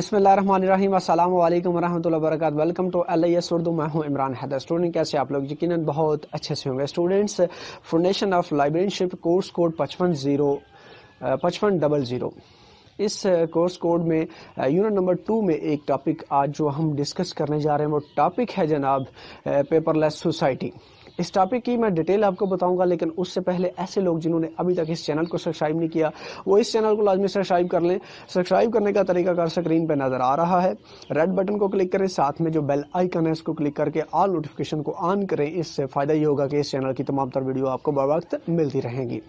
بسم اللہ الرحمن الرحیم، السلام علیکم ورحمۃ اللہ وبرکاتہ۔ ویلکم ٹو LIS اردو، میں ہوں عمران حیدر۔ اسٹوڈنٹ کیسے آپ لوگ؟ یقیناً بہت اچھے سے ہوں گے۔ Students, foundation of librarianship course code 5500 اس کورس کوڈ میں یونٹ نمبر 2 میں ایک ٹاپک آج جو ہم ڈسکس کرنے جا رہے ہیں وہ ٹاپک ہے جناب پیپر لیس سوسائٹی۔ اس ٹاپک کی میں ڈیٹیل آپ کو بتاؤں گا، لیکن اس سے پہلے ایسے لوگ جنہوں نے ابھی تک اس چینل کو سبسکرائب نہیں کیا وہ اس چینل کو لازمی سبسکرائب کر لیں۔ سبسکرائب کرنے کا طریقہ کار اسکرین پہ نظر آ رہا ہے، ریڈ بٹن کو کلک کریں، ساتھ میں جو بیل آئیکن ہے اس کو کلک کر کے آل نوٹیفیکیشن کو آن کریں۔ اس سے فائدہ یہ ہوگا کہ اس چینل کی تمام تر ویڈیو آپ کو بر وقت ملتی رہیں گی۔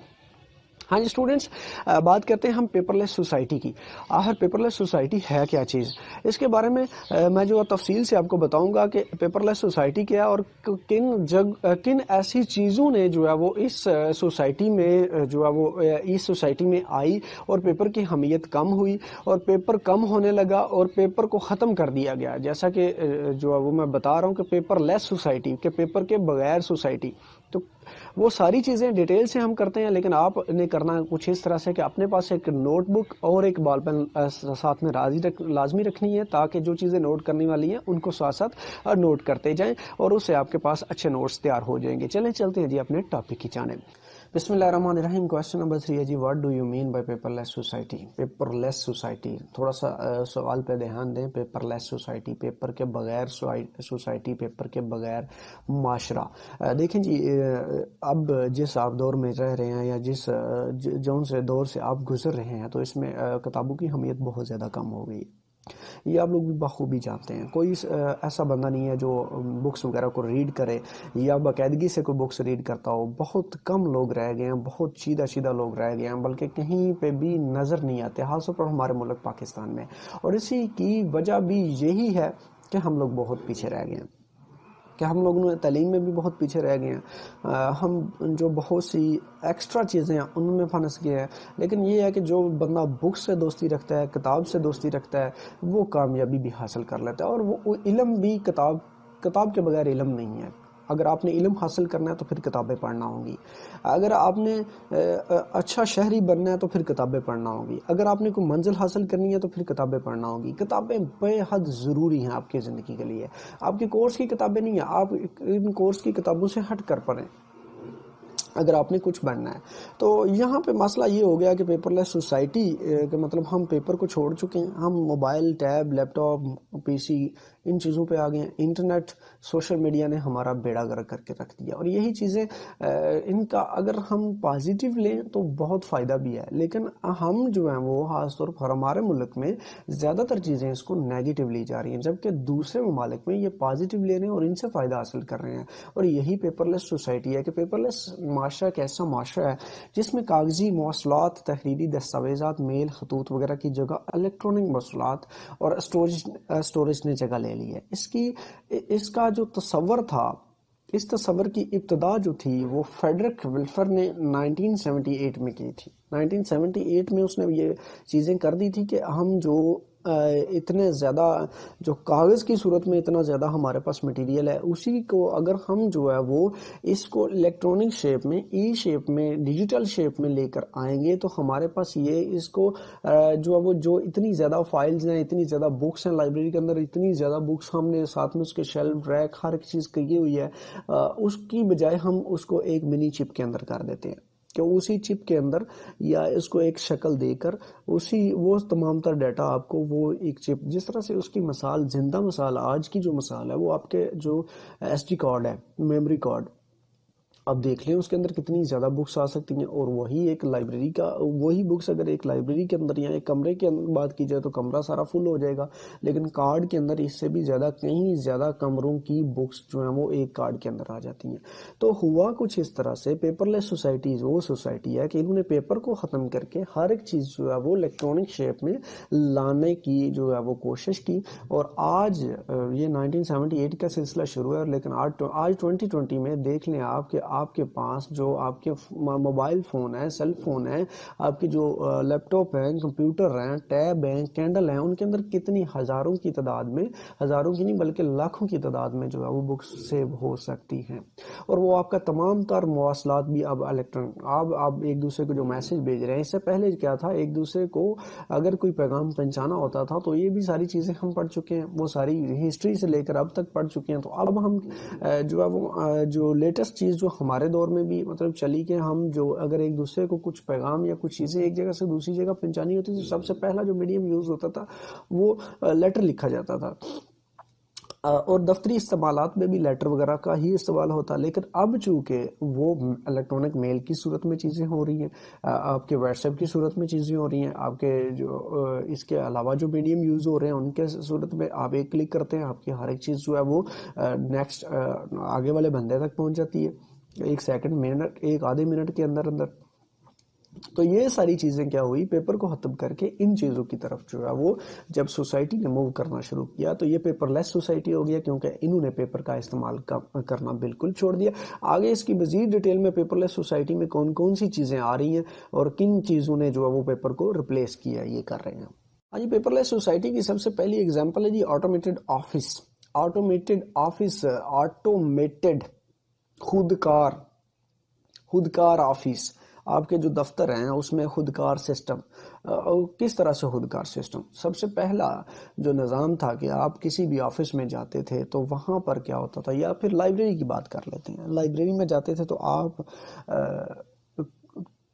ہاں جی اسٹوڈنٹس، بات کرتے ہیں ہم پیپر لیس سوسائٹی کی۔ آخر پیپر لیس سوسائٹی ہے کیا چیز؟ اس کے بارے میں میں جو تفصیل سے آپ کو بتاؤں گا کہ پیپر لیس سوسائٹی کیا ہے اور کن ایسی چیزوں نے جو ہے وہ اس سوسائٹی میں آئی اور پیپر کی اہمیت کم ہوئی اور پیپر کم ہونے لگا اور پیپر کو ختم کر دیا گیا۔ جیسا کہ جو ہے وہ میں بتا رہا ہوں کہ پیپر لیس سوسائٹی، کہ پیپر کے بغیر سوسائٹی، تو وہ ساری چیزیں ڈیٹیل سے ہم کرتے ہیں، لیکن آپ نے کرنا کچھ اس طرح سے کہ اپنے پاس ایک نوٹ بک اور ایک بال پین ساتھ میں لازمی رکھنی ہے، تاکہ جو چیزیں نوٹ کرنے والی ہیں ان کو ساتھ ساتھ نوٹ کرتے جائیں اور اس سے آپ کے پاس اچھے نوٹس تیار ہو جائیں گے۔ چلتے ہیں جی اپنے ٹاپک کی جانب۔ بسم اللہ الرحمن الرحیم۔ کویسچن نمبر 3 ہے جی، what do you mean by paperless society? Paperless society, تھوڑا سا سوال پہ دھیان دیں۔ پیپر لیس سوسائٹی، پیپر کے بغیر سوسائٹی، پیپر کے بغیر معاشرہ۔ دیکھیں جی، اب جس آپ دور میں رہ رہے ہیں یا جون سے دور سے آپ گزر رہے ہیں، تو اس میں کتابوں کی اہمیت بہت زیادہ کم ہو گئی۔ یہ آپ لوگ بھی بخوبی جانتے ہیں۔ کوئی ایسا بندہ نہیں ہے جو بکس وغیرہ کو ریڈ کرے یا باقاعدگی سے کوئی بکس ریڈ کرتا ہو۔ بہت کم لوگ رہ گئے ہیں، بہت سیدھا لوگ رہ گئے ہیں، بلکہ کہیں پہ بھی نظر نہیں آتے، خاص طور پر ہمارے ملک پاکستان میں۔ اور اسی کی وجہ بھی یہی ہے کہ ہم لوگ بہت پیچھے رہ گئے ہیں، کہ ہم لوگوں نے تعلیم میں بھی بہت پیچھے رہ گئے ہیں۔ ہم جو بہت سی ایکسٹرا چیزیں ہیں ان میں پھنس گئے ہیں۔ لیکن یہ ہے کہ جو بندہ بک سے دوستی رکھتا ہے، کتاب سے دوستی رکھتا ہے، وہ کامیابی بھی حاصل کر لیتا ہے، اور وہ علم بھی کتاب کے بغیر علم نہیں ہے۔ اگر آپ نے علم حاصل کرنا ہے تو پھر کتابیں پڑھنا ہوں گی۔ اگر آپ نے اچھا شہری بننا ہے تو پھر کتابیں پڑھنا ہوں گی۔ اگر آپ نے کوئی منزل حاصل کرنی ہے تو پھر کتابیں پڑھنا ہوں گی۔ کتابیں بے حد ضروری ہیں آپ کی زندگی کے لیے۔ آپ کی کورس کی کتابیں نہیں ہیں، آپ ان کورس کی کتابوں سے ہٹ کر پڑھیں اگر آپ نے کچھ بننا ہے۔ تو یہاں پہ مسئلہ یہ ہو گیا کہ پیپر لیس سوسائٹی کا مطلب ہم پیپر کو چھوڑ چکے ہیں، ہم موبائل، ٹیب، لیپ ٹاپ، PC، ان چیزوں پہ آ گئے ہیں۔ انٹرنیٹ، سوشل میڈیا نے ہمارا بیڑا گرک کر کے رکھ دیا، اور یہی چیزیں ان کا اگر ہم پازیٹیو لیں تو بہت فائدہ بھی ہے، لیکن ہم جو ہیں وہ خاص طور پر ہمارے ملک میں زیادہ تر چیزیں اس کو نیگیٹو لی جا رہی ہیں، جبکہ دوسرے ممالک میں یہ پازیٹیو لے رہے ہیں اور ان سے فائدہ حاصل کر رہے ہیں۔ اور یہی پیپر لیس سوسائٹی ہے کہ پیپر لیس معاشرہ ایک ایسا معاشرہ ہے جس میں کاغذی مواصلات، تحریری دستاویزات، میل، خطوط وغیرہ کی جگہ الیکٹرانک مواصلات اور اسٹوریج نے جگہ لے لی ہے۔ اس کا جو تصور تھا، اس تصور کی ابتدا جو تھی وہ فریڈرک ولفر نے 1978 میں کی تھی۔ 1978 میں اس نے یہ چیزیں کر دی تھی کہ ہم جو اتنے زیادہ جو کاغذ کی صورت میں اتنا زیادہ ہمارے پاس مٹیریل ہے، اسی کو اگر ہم جو ہے وہ اس کو الیکٹرانک شیپ میں، ای شیپ میں، ڈیجیٹل شیپ میں لے کر آئیں گے تو ہمارے پاس یہ اس کو جو ہے وہ جو اتنی زیادہ فائلز ہیں، اتنی زیادہ بکس ہیں لائبریری کے اندر، اتنی زیادہ بکس ہم نے ساتھ میں اس کے شیلف، ریک، ہر ایک چیز کی ہوئی ہے، اس کی بجائے ہم اس کو ایک منی چپ کے اندر کر دیتے ہیں کہ اسی چپ کے اندر یا اس کو ایک شکل دے کر وہ تمام تر ڈیٹا آپ کو وہ ایک چپ، جس طرح سے اس کی مثال، زندہ مثال آج کی جو مثال ہے وہ آپ کے جو SD کارڈ ہے، میموری کارڈ، اب دیکھ لیں اس کے اندر کتنی زیادہ بکس آ سکتی ہیں۔ اور وہی ایک لائبریری کا، وہی بکس اگر ایک لائبریری کے اندر یا ایک کمرے کے اندر بات کی جائے تو کمرہ سارا فل ہو جائے گا، لیکن کارڈ کے اندر اس سے بھی زیادہ، کہیں زیادہ کمروں کی بکس جو ہیں وہ ایک کارڈ کے اندر آ جاتی ہیں۔ تو ہوا کچھ اس طرح سے، پیپر لیس سوسائٹی وہ سوسائٹی ہے کہ انہوں نے پیپر کو ختم کر کے ہر ایک چیز جو ہے وہ الیکٹرانک شیپ میں لانے کی جو ہے وہ کوشش کی۔ اور آج یہ 1978 کا سلسلہ شروع ہے، لیکن آج 2020 میں دیکھ لیں آپ کہ آپ کے پاس جو آپ کے موبائل فون ہے، سیل فون ہے، آپ کی جو لیپ ٹاپ ہیں، کمپیوٹر ہیں، ٹیب ہیں، کینڈل ہیں، ان کے اندر کتنی ہزاروں کی تعداد میں، ہزاروں کی نہیں بلکہ لاکھوں کی تعداد میں جو ہے وہ بکس سیو ہو سکتی ہیں. اور وہ آپ کا تمام تر مواصلات بھی اب آپ ایک دوسرے کو جو میسج بھیج رہے ہیں، اس سے پہلے کیا تھا، ایک دوسرے کو اگر کوئی پیغام پہنچانا ہوتا تھا تو یہ بھی ساری چیزیں ہم پڑھ چکے ہیں، وہ ساری ہسٹری سے لے کر اب تک پڑھ چکے ہیں. تو اب ہم جو ہے وہ جو لیٹسٹ چیز جو ہمارے دور میں بھی مطلب چلی کہ ہم جو اگر ایک دوسرے کو کچھ پیغام یا کچھ چیزیں ایک جگہ سے دوسری جگہ پہنچانی ہوتی تو سب سے پہلا جو میڈیم یوز ہوتا تھا وہ لیٹر لکھا جاتا تھا، اور دفتری استعمالات میں بھی لیٹر وغیرہ کا ہی استعمال ہوتا. لیکن اب چونکہ وہ الیکٹرانک میل کی صورت میں چیزیں ہو رہی ہیں، آپ کے واٹس ایپ کی صورت میں چیزیں ہو رہی ہیں، آپ کے جو اس کے علاوہ جو میڈیم یوز ہو رہے ہیں ان کے صورت میں آپ ایک کلک کرتے ہیں، آپ کی ہر ایک چیز جو ہے وہ نیکسٹ آگے والے بندے تک پہنچ جاتی ہے، ایک سیکنڈ، منٹ، ایک آدھے منٹ کے اندر اندر. تو یہ ساری چیزیں کیا ہوئی، پیپر کو ختم کر کے ان چیزوں کی طرف جو ہے وہ جب سوسائٹی نے موو کرنا شروع کیا تو یہ پیپر لیس سوسائٹی ہو گیا، کیونکہ انہوں نے پیپر کا استعمال کرنا بالکل چھوڑ دیا. آگے اس کی مزید ڈیٹیل میں پیپر لیس سوسائٹی میں کون کون سی چیزیں آ رہی ہیں اور کن چیزوں نے جو ہے وہ پیپر کو ریپلیس کیا، یہ کر رہے ہیں. ہاں جی، پیپر لیس سوسائٹی کی سب سے پہلی اگزامپل ہے جی automated office. Automated office, automated خودکار آفس. آپ کے جو دفتر ہیں اس میں خودکار سسٹم. کس طرح سے خودکار سسٹم؟ سب سے پہلا جو نظام تھا کہ آپ کسی بھی آفس میں جاتے تھے تو وہاں پر کیا ہوتا تھا، یا پھر لائبریری کی بات کر لیتے ہیں، لائبریری میں جاتے تھے تو آپ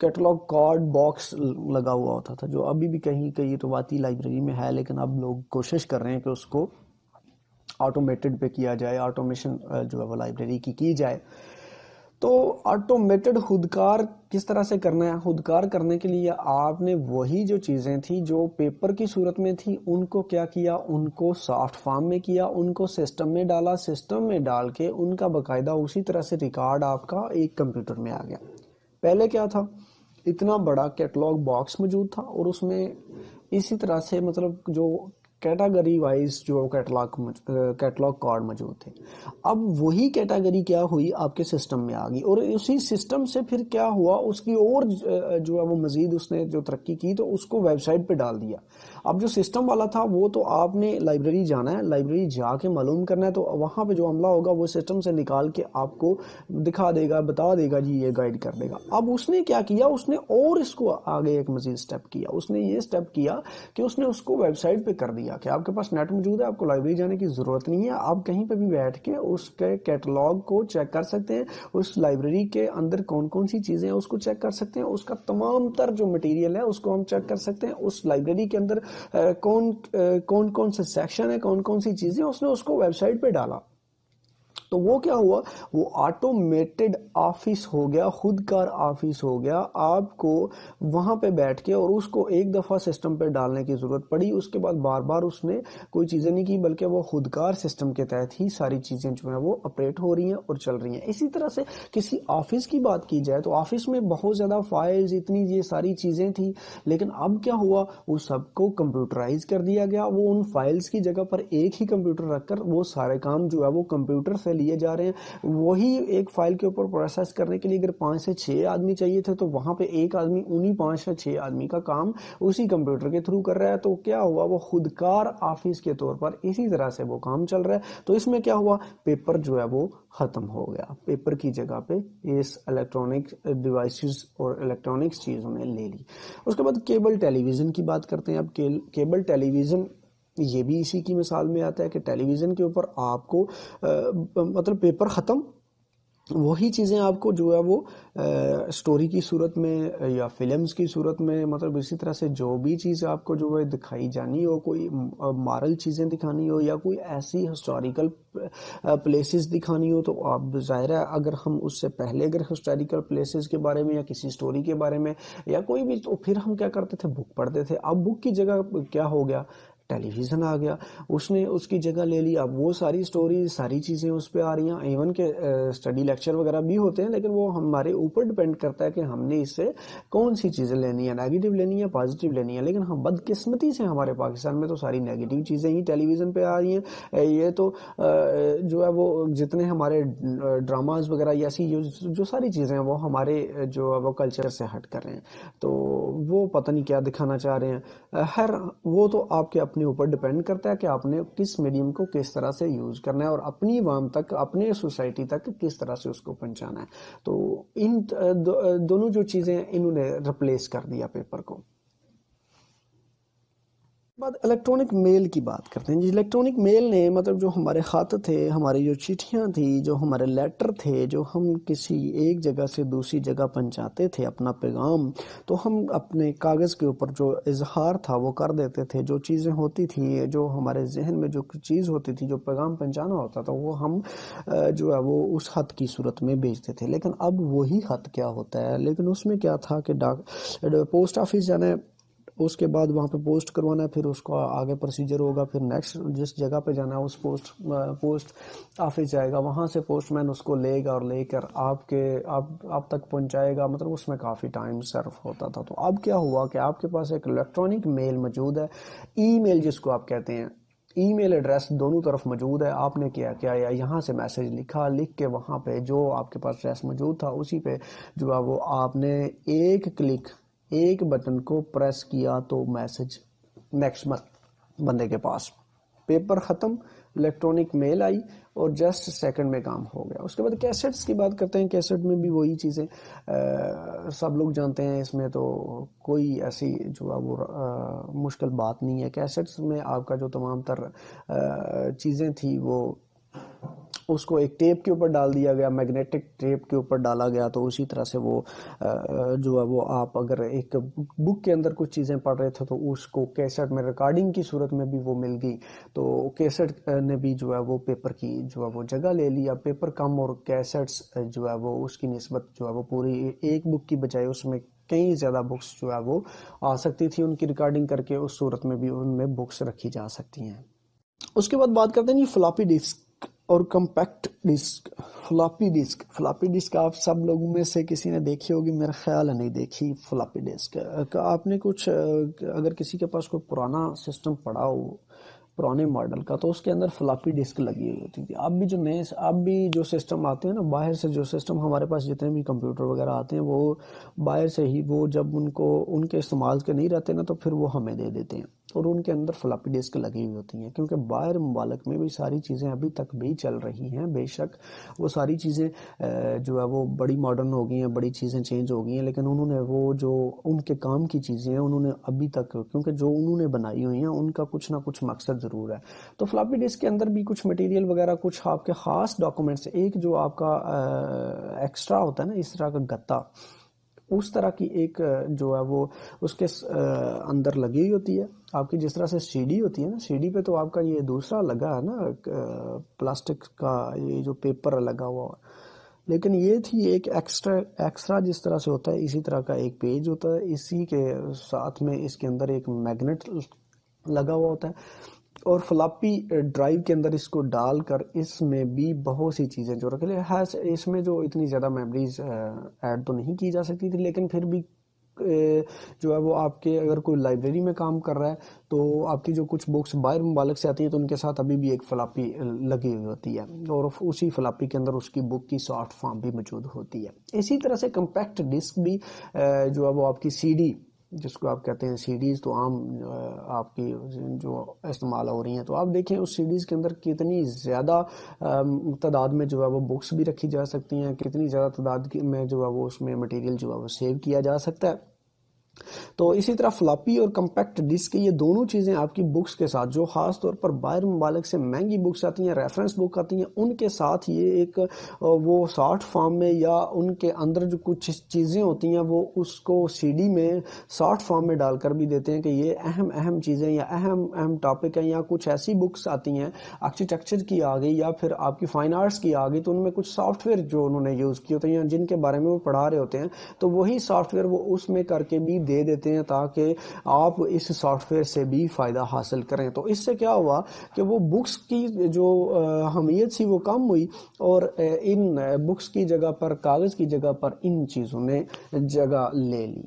کیٹلاگ کارڈ باکس لگا ہوا ہوتا تھا، جو ابھی بھی کہیں کئی روایتی لائبریری میں ہے، لیکن اب لوگ کوشش کر رہے ہیں کہ اس کو آٹومیٹڈ پہ کیا جائے، آٹومیشن جو ہے وہ لائبریری کی جائے. تو آٹومیٹڈ خودکار کس طرح سے کرنا ہے؟ خودکار کرنے کے لیے آپ نے وہی جو چیزیں تھیں جو پیپر کی صورت میں تھی ان کو کیا کیا، ان کو سافٹ فارم میں کیا، ان کو سسٹم میں ڈالا، سسٹم میں ڈال کے ان کا باقاعدہ اسی طرح سے ریکارڈ آپ کا ایک کمپیوٹر میں آ گیا. پہلے کیا تھا، اتنا بڑا کیٹلاگ باکس موجود تھا اور اس میں اسی طرح سے مطلب جو کیٹاگری وائز جو کیٹلاگ کارڈ موجود تھے. اب وہی کیٹاگری کیا ہوئی، آپ کے سسٹم میں آ گئی، اور اسی سسٹم سے پھر کیا ہوا، اس کی اور جو ہے وہ مزید اس نے جو ترقی کی تو اس کو ویب سائٹ پہ ڈال دیا. اب جو سسٹم والا تھا وہ تو آپ نے لائبریری جانا ہے، لائبریری جا کے معلوم کرنا ہے، تو وہاں پہ جو عملہ ہوگا وہ سسٹم سے نکال کے آپ کو دکھا دے گا، بتا دے گا، جی یہ گائیڈ کر دے گا. اب اس نے کیا کیا، اس نے اور اس کو آگے ایک مزید سٹیپ کیا. اس نے یہ سٹیپ کیا کہ اس نے اس کو ویب سائٹ پہ کر دیا کہ آپ کے پاس نیٹ موجود ہے، آپ کو لائبریری جانے کی ضرورت نہیں ہے، آپ کہیں پہ بھی بیٹھ کے اس کے کیٹلاگ کو چیک کر سکتے ہیں، اس لائبریری کے اندر کون کون سی چیزیں ہیں اس کو چیک کر سکتے ہیں، اس کا تمام تر جو مٹیریل ہے اس کو ہم چیک کر سکتے ہیں، اس لائبریری کے اندر کون سے سیکشن ہے، کون کون سی چیزیں، اس نے اس کو ویب سائٹ پہ ڈالا. تو وہ کیا ہوا، وہ آٹومیٹڈ آفس ہو گیا، خودکار آفس ہو گیا. آپ کو وہاں پہ بیٹھ کے اور اس کو ایک دفعہ سسٹم پہ ڈالنے کی ضرورت پڑی، اس کے بعد بار بار اس نے کوئی چیزیں نہیں کی، بلکہ وہ خودکار سسٹم کے تحت ہی ساری چیزیں جو ہیں وہ اپریٹ ہو رہی ہیں اور چل رہی ہیں. اسی طرح سے کسی آفس کی بات کی جائے تو آفس میں بہت زیادہ فائلز، اتنی یہ ساری چیزیں تھیں، لیکن اب کیا ہوا، وہ سب کو کمپیوٹرائز کر دیا گیا. وہ ان فائلز کی جگہ پر ایک ہی کمپیوٹر رکھ کر وہ سارے کام جو ہے وہ کمپیوٹر سے لیے جا رہے ہیں. وہی ایک فائل کے اوپر پروسیس کرنے کے لیے اگر 5 سے 6 آدمی چاہیے تھے تو وہاں پہ ایک آدمی انہی 5 سے 6 آدمی کا کام اسی کمپیوٹر کے تھرو کر رہا ہے. تو کیا ہوا، وہ خودکار آفس کے طور پر اسی طرح سے وہ کام چل رہا ہے. تو اس میں کیا ہوا، پیپر جو ہے وہ ختم ہو گیا. پیپر کی جگہ پہ اس الیکٹرانک ڈیوائسز اور الیکٹرانکس چیزوں نے لے لی. اس کے بعد کیبل ٹیلی ویژن کی بات کرتے ہیں. اب کیبل ٹیلی ویژن یہ بھی اسی کی مثال میں آتا ہے کہ ٹیلی ویژن کے اوپر آپ کو مطلب پیپر ختم، وہی چیزیں آپ کو جو ہے وہ سٹوری کی صورت میں یا فلمز کی صورت میں، مطلب اسی طرح سے جو بھی چیز آپ کو جو ہے دکھائی جانی ہو، کوئی مارل چیزیں دکھانی ہو یا کوئی ایسی ہسٹوریکل پلیسز دکھانی ہو، تو آپ ظاہر ہے اگر ہم اس سے پہلے اگر ہسٹوریکل پلیسز کے بارے میں یا کسی سٹوری کے بارے میں یا کوئی بھی، تو پھر ہم کیا کرتے تھے، بک پڑھتے تھے. اب بک کی جگہ کیا ہو گیا، ٹیلی ویژن آ گیا، اس نے اس کی جگہ لے لی. اب وہ ساری سٹوریز ساری چیزیں اس پہ آ رہی ہیں. ایون کہ اسٹڈی لیکچر وغیرہ بھی ہوتے ہیں، لیکن وہ ہمارے اوپر ڈپینڈ کرتا ہے کہ ہم نے اس سے کون سی چیزیں لینی ہے، نیگیٹو لینی ہے پازیٹیو لینی ہے. لیکن ہم بدقسمتی سے ہمارے پاکستان میں تو ساری نیگیٹو چیزیں ہی ٹیلی ویژن پہ آ رہی ہیں. یہ تو جو ہے وہ جتنے ہمارے ڈراماز وغیرہ ایسی جو ساری چیزیں ہیں وہ ہمارے جو ہے وہ کلچر سے ہٹ کر رہے ہیں، تو وہ پتہ نہیں کیا دکھانا چاہ رہے ہیں. وہ تو آپ کے اپنے اوپر ڈپینڈ کرتا ہے کہ آپ نے کس میڈیم کو کس طرح سے یوز کرنا ہے اور اپنی عوام تک، اپنے سوسائٹی تک کس طرح سے اس کو پہنچانا ہے. تو ان دونوں جو چیزیں انہوں نے ریپلیس کر دیا پیپر کو. بعد الیکٹرانک میل کی بات کرتے ہیں. جی الیکٹرانک میل نے مطلب جو ہمارے خط تھے، ہماری جو چٹھیاں تھیں، جو ہمارے لیٹر تھے، جو ہم کسی ایک جگہ سے دوسری جگہ پہنچاتے تھے اپنا پیغام، تو ہم اپنے کاغذ کے اوپر جو اظہار تھا وہ کر دیتے تھے. جو چیزیں ہوتی تھیں، جو ہمارے ذہن میں جو چیز ہوتی تھی، جو پیغام پہنچانا ہوتا تھا، وہ ہم جو ہے وہ اس خط کی صورت میں بھیجتے تھے. لیکن اب وہی خط کیا ہوتا ہے، لیکن اس میں کیا تھا کہ پوسٹ آفس جانا ہے، اس کے بعد وہاں پہ پوسٹ کروانا ہے، پھر اس کو آگے پروسیجر ہوگا، پھر نیکسٹ جس جگہ پہ جانا ہے اس پوسٹ آفس جائے گا، وہاں سے پوسٹ مین اس کو لے گا اور لے کر آپ تک پہنچائے گا. مطلب اس میں کافی ٹائم صرف ہوتا تھا. تو اب کیا ہوا کہ آپ کے پاس ایک الیکٹرانک میل موجود ہے، ای میل جس کو آپ کہتے ہیں، ای میل ایڈریس دونوں طرف موجود ہے. آپ نے کیا یہاں سے میسج لکھ کے وہاں پہ جو آپ کے پاس ایڈریس موجود تھا اسی پہ جو ہے وہ آپ نے ایک کلک، ایک بٹن کو پریس کیا تو میسج نیکسٹ بندے کے پاس. پیپر ختم، الیکٹرانک میل آئی اور جسٹ سیکنڈ میں کام ہو گیا. اس کے بعد کیسٹس کی بات کرتے ہیں. کیسٹ میں بھی وہی چیزیں سب لوگ جانتے ہیں، اس میں تو کوئی ایسی جو ہے وہ مشکل بات نہیں ہے. کیسٹس میں آپ کا جو تمام تر چیزیں تھیں وہ اس کو ایک ٹیپ کے اوپر ڈال دیا گیا، میگنیٹک ٹیپ کے اوپر ڈالا گیا. تو اسی طرح سے وہ جو ہے وہ آپ اگر ایک بک کے اندر کچھ چیزیں پڑھ رہے تھے تو اس کو کیسٹ میں ریکارڈنگ کی صورت میں بھی وہ مل گئی. تو کیسٹ نے بھی جو ہے وہ پیپر کی جو ہے وہ جگہ لے لی. اب پیپر کم اور کیسٹس جو ہے وہ اس کی نسبت جو ہے وہ پوری ایک بک کی بجائے اس میں کئی زیادہ بکس جو ہے وہ آ سکتی تھی. ان کی ریکارڈنگ کر کے اس صورت میں بھی ان میں بکس رکھی جا سکتی ہیں. اس کے بعد بات کرتے ہیں جی فلاپی ڈسک اور کمپیکٹ ڈسک. فلاپی ڈسک آپ سب لوگوں میں سے کسی نے دیکھی ہوگی، میرا خیال ہے نہیں دیکھی. فلاپی ڈسک آپ نے کچھ اگر کسی کے پاس کوئی پرانا سسٹم پڑا ہو پرانے ماڈل کا، تو اس کے اندر فلاپی ڈسک لگی ہوئی ہوتی تھی. اب بھی جو سسٹم آتے ہیں نا باہر سے، جو سسٹم ہمارے پاس جتنے بھی کمپیوٹر وغیرہ آتے ہیں وہ باہر سے ہی، وہ جب ان کے استعمال کے نہیں رہتے نا تو پھر وہ ہمیں دے دیتے ہیں اور ان کے اندر فلاپی ڈسک لگی ہوئی ہوتی ہیں. کیونکہ باہر ممالک میں بھی ساری چیزیں ابھی تک بھی چل رہی ہیں. بے شک وہ ساری چیزیں جو ہے وہ بڑی ماڈرن ہو گئی ہیں، بڑی چیزیں چینج ہو گئی ہیں، لیکن انہوں نے وہ جو ان کے کام کی چیزیں ہیں انہوں نے ابھی تک، کیونکہ جو انہوں نے بنائی ہوئی ہیں ان کا کچھ نہ کچھ مقصد ضرور ہے. تو فلاپی ڈسک کے اندر بھی کچھ مٹیریل وغیرہ، کچھ آپ کے خاص ڈاکومنٹس، ایک جو آپ کا ایکسٹرا ہوتا ہے نا اس طرح کا گتا، اس طرح کی ایک جو ہے وہ اس کے اندر لگی ہوئی ہوتی ہے. آپ کی جس طرح سے سی ڈی ہوتی ہے نا، سی ڈی پہ تو آپ کا یہ دوسرا لگا ہے نا پلاسٹک کا یہ جو پیپر لگا ہوا، لیکن یہ تھی ایک ایکسٹرا جس طرح سے ہوتا ہے اسی طرح کا ایک پیج ہوتا ہے. اسی کے ساتھ میں اس کے اندر ایک میگنیٹ لگا ہوا ہوتا ہے اور فلاپی ڈرائیو کے اندر اس کو ڈال کر اس میں بھی بہت سی چیزیں جو رکھ لیں ہے. اس میں جو اتنی زیادہ میموریز ایڈ تو نہیں کی جا سکتی تھی، لیکن پھر بھی جو ہے وہ آپ کے اگر کوئی لائبریری میں کام کر رہا ہے تو آپ کی جو کچھ بکس باہر ممالک سے آتی ہیں تو ان کے ساتھ ابھی بھی ایک فلاپی لگی ہوئی ہوتی ہے اور اسی فلاپی کے اندر اس کی بک کی سافٹ فارم بھی موجود ہوتی ہے. اسی طرح سے کمپیکٹ ڈسک بھی جو ہے وہ آپ کی سی ڈی جس کو آپ کہتے ہیں، سی ڈیز تو عام آپ کی جو استعمال ہو رہی ہیں، تو آپ دیکھیں اس سی ڈیز کے اندر کتنی زیادہ تعداد میں جو ہے وہ بکس بھی رکھی جا سکتی ہیں، کتنی زیادہ تعداد میں جو ہے وہ اس میں مٹیریل جو ہے وہ سیو کیا جا سکتا ہے. تو اسی طرح فلاپی اور کمپیکٹ ڈسک یہ دونوں چیزیں آپ کی بکس کے ساتھ، جو خاص طور پر باہر ممالک سے مہنگی بکس آتی ہیں، ریفرنس بک آتی ہیں، ان کے ساتھ یہ ایک وہ سافٹ فارم میں یا ان کے اندر جو کچھ چیزیں ہوتی ہیں وہ اس کو سی ڈی میں سافٹ فارم میں ڈال کر بھی دیتے ہیں کہ یہ اہم چیزیں یا اہم ٹاپک ہیں، یا کچھ ایسی بکس آتی ہیں آرکیٹیکچر کی آ گئی یا پھر آپ کی فائن آرٹس کی آ گئی، تو ان میں کچھ سافٹ ویئر جو انہوں نے یوز کیے ہوتے ہیں جن کے بارے میں وہ پڑھا رہے ہوتے ہیں، تو وہی سافٹ ویئر وہ اس میں کر کے بھی دے دیتے ہیں تاکہ آپ اس سافٹ ویئر سے بھی فائدہ حاصل کریں. تو اس سے کیا ہوا کہ وہ بکس کی جو اہمیت تھی وہ کم ہوئی اور ان بکس کی جگہ پر، کاغذ کی جگہ پر ان چیزوں نے جگہ لے لی.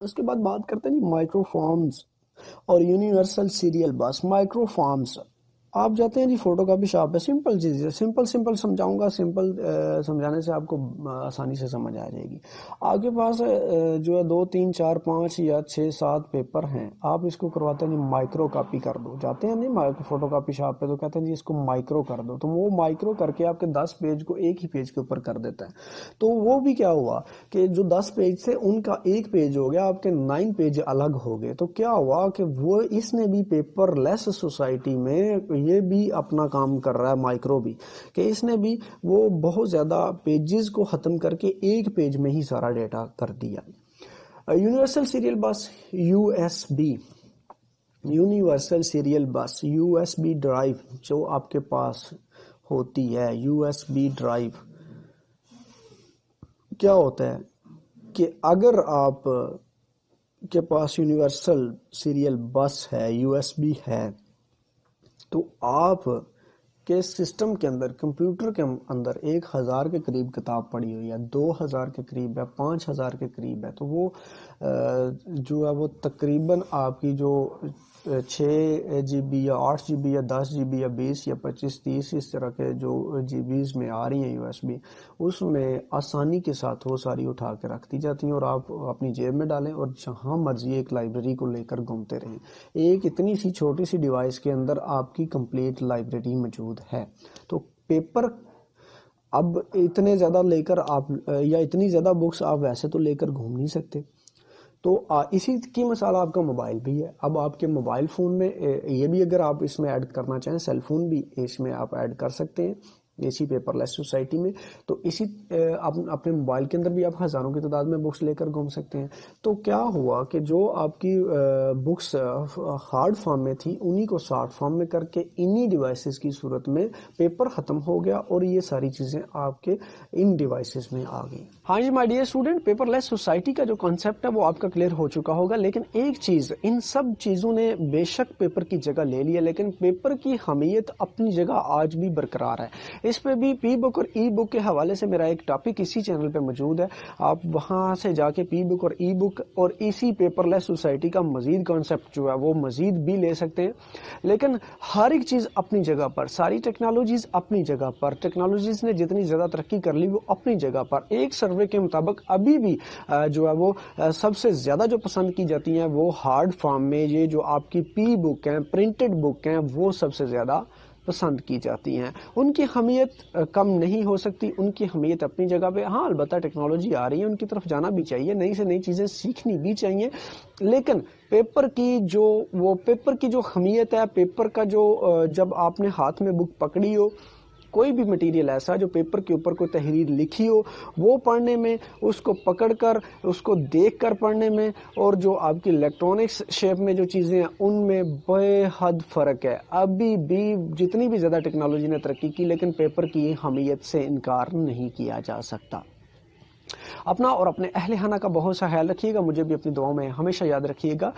اس کے بعد بات کرتے ہیں مائکرو فارمز اور یونیورسل سیریل بس. مائکرو فارمز، آپ جاتے ہیں جی فوٹو کاپی شاپ پہ، سمپل چیز ہے، سمپل سمجھاؤں گا، سمپل سمجھانے سے آپ کو آسانی سے سمجھ آ جائے گی. آپ کے پاس جو ہے 2 3 4 5 یا 6 7 پیپر ہیں، آپ اس کو کرواتے ہیں جی مائکرو کاپی کر دو. جاتے ہیں نہیں فوٹو کاپی شاپ پہ تو کہتے ہیں جی اس کو مائکرو کر دو، تو وہ مائکرو کر کے آپ کے 10 پیج کو ایک ہی پیج کے اوپر کر دیتا ہے. تو وہ بھی کیا ہوا کہ جو 10 پیج تھے ان کا ایک پیج ہو گیا، آپ کے 9 پیج الگ ہو گئے. تو کیا ہوا کہ وہ اس نے بھی پیپر لیس سوسائٹی میں یہ بھی اپنا کام کر رہا ہے، مائکرو بھی، کہ اس نے بھی وہ بہت زیادہ پیجز کو ختم کر کے ایک پیج میں ہی سارا ڈیٹا کر دیا. یونیورسل سیریل بس، U S B, universal serial بس، یو ایس بی ڈرائیو جو آپ کے پاس ہوتی ہے، یو ایس بی ڈرائیو کیا ہوتا ہے کہ اگر آپ کے پاس یونیورسل سیریل بس ہے، یو ایس بی ہے، تو آپ کے سسٹم کے اندر، کمپیوٹر کے اندر 1000 کے قریب کتاب پڑی ہوئی ہے، 2000 کے قریب ہے، 5000 کے قریب ہے. تو وہ جو ہے وہ تقریباً آپ کی جو 6 جی بی یا 8 جی بی یا 10 جی بی یا 20 یا 25 30 اس طرح کے جو جی بیز میں آ رہی ہیں یو ایس بی، اس میں آسانی کے ساتھ وہ ساری اٹھا کے رکھ دی جاتی ہیں اور آپ اپنی جیب میں ڈالیں اور جہاں مرضی ایک لائبریری کو لے کر گھومتے رہیں. ایک اتنی سی چھوٹی سی ڈیوائس کے اندر آپ کی کمپلیٹ لائبریری موجود ہے. تو پیپر اب اتنے زیادہ لے کر آپ، یا اتنی زیادہ بکس آپ ویسے تو لے کر گھوم نہیں سکتے. تو اسی کی مثال آپ کا موبائل بھی ہے. اب آپ کے موبائل فون میں یہ بھی اگر آپ اس میں ایڈ کرنا چاہیں، سیل فون بھی اس میں آپ ایڈ کر سکتے ہیں اسی پیپر لیس سوسائٹی میں. تو اسی اپنے موبائل کے اندر بھی آپ ہزاروں کی تعداد میں بکس لے کر گھوم سکتے ہیں. تو کیا ہوا کہ جو آپ کی بکس ہارڈ فارم میں تھی انہی کو سافٹ فارم میں کر کے انہی ڈیوائسز کی صورت میں پیپر ختم ہو گیا اور یہ ساری چیزیں آپ کے ان ڈیوائسز میں آ گئی. ہاں جی my dear student, paperless society کا جو کانسیپٹ ہے وہ آپ کا کلیئر ہو چکا ہوگا. لیکن ایک چیز، ان سب چیزوں نے بے شک پیپر کی جگہ لے لی ہے، لیکن پیپر کی اہمیت اپنی جگہ آج بھی برقرار ہے. اس پہ بھی پی بک اور ای بک کے حوالے سے میرا ایک ٹاپک اسی چینل پہ موجود ہے. آپ وہاں سے جا کے پی بک اور ای بک اور اسی پیپر لیس سوسائٹی کا مزید کانسیپٹ جو ہے وہ مزید بھی لے سکتے ہیں. لیکن ہر ایک چیز اپنی جگہ پر، ساری ٹیکنالوجیز اپنی جگہ پر، ٹیکنالوجیز نے جتنی زیادہ ترقی کر لی وہ اپنی جگہ پر. ایک سروے کے مطابق ابھی بھی جو ہے وہ سب سے زیادہ جو پسند کی جاتی ہیں وہ ہارڈ فارم میں، یہ جو آپ کی پی بک ہیں، پرنٹڈ بک ہیں، وہ سب سے زیادہ پسند کی جاتی ہیں. ان کی اہمیت کم نہیں ہو سکتی، ان کی اہمیت اپنی جگہ پہ. ہاں البتہ ٹیکنالوجی آ رہی ہے، ان کی طرف جانا بھی چاہیے، نئی سے نئی چیزیں سیکھنی بھی چاہیے. لیکن پیپر کی جو اہمیت ہے، پیپر کا جو جب آپ نے ہاتھ میں بک پکڑی ہو، کوئی بھی مٹیریل ایسا جو پیپر کے اوپر کوئی تحریر لکھی ہو، وہ پڑھنے میں، اس کو پکڑ کر، اس کو دیکھ کر پڑھنے میں، اور جو آپ کی الیکٹرانکس شیپ میں جو چیزیں ہیں ان میں بے حد فرق ہے. ابھی بھی جتنی بھی زیادہ ٹیکنالوجی نے ترقی کی، لیکن پیپر کی اہمیت سے انکار نہیں کیا جا سکتا. اپنا اور اپنے اہل خانہ کا بہت سا خیال رکھیے گا. مجھے بھی اپنی دعاؤں میں ہمیشہ یاد رکھیے گا.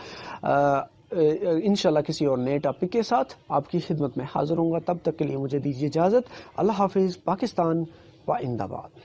انشاءاللہ کسی اور نئے ٹاپک کے ساتھ آپ کی خدمت میں حاضر ہوں گا. تب تک کے لیے مجھے دیجیے اجازت. اللہ حافظ. پاکستان زندہ باد.